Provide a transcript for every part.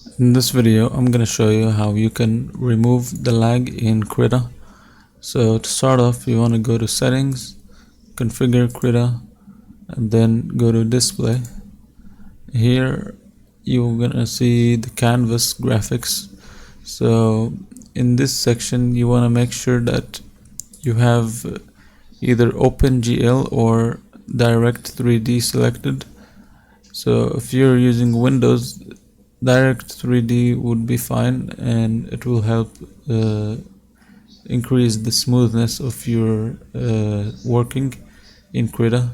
In this video, I'm going to show you how you can remove the lag in Krita. So to start off, you want to go to settings, configure Krita, and then go to display. Here you're going to see the canvas graphics. So in this section, you want to make sure that you have either OpenGL or Direct 3D selected. So if you're using Windows, Direct 3D would be fine, and it will help increase the smoothness of your working in Krita.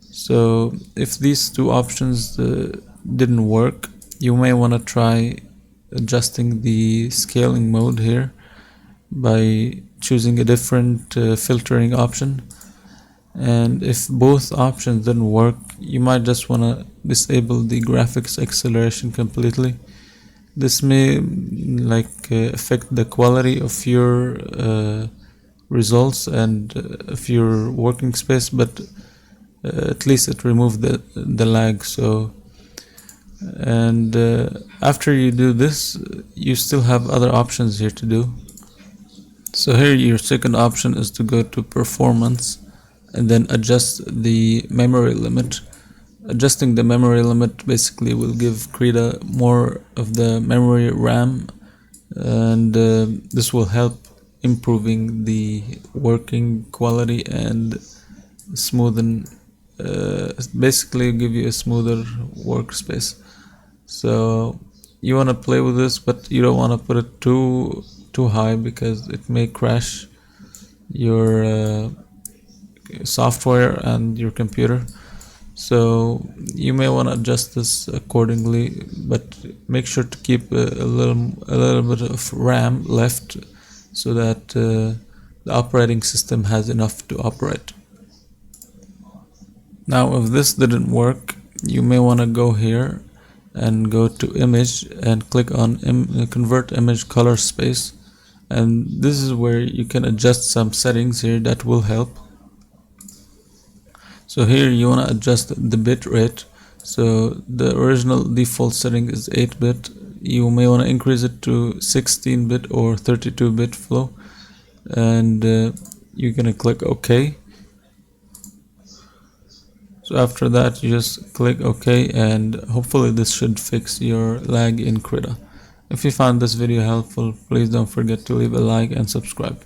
So if these two options didn't work, you may want to try adjusting the scaling mode here by choosing a different filtering option. And if both options didn't work, you might just want to disable the graphics acceleration completely. This may affect the quality of your results and of your working space, but at least it removed the lag. So and after you do this, you still have other options here to do. So here your second option is to go to performance and then adjust the memory limit. Adjusting the memory limit basically will give Krita more of the memory RAM, and this will help improving the working quality and smoothen, basically give you a smoother workspace. So you want to play with this, but you don't want to put it too high because it may crash your software and your computer. So you may want to adjust this accordingly, but make sure to keep a little bit of RAM left so that the operating system has enough to operate. Now if this didn't work, you may want to go here and go to image and click on convert image color space, and this is where you can adjust some settings here that will help. So here you want to adjust the bit rate. So the original default setting is 8-bit. You may want to increase it to 16-bit or 32-bit flow, and you're gonna click OK. So after that, you just click OK, and hopefully this should fix your lag in Krita. If you found this video helpful, please don't forget to leave a like and subscribe.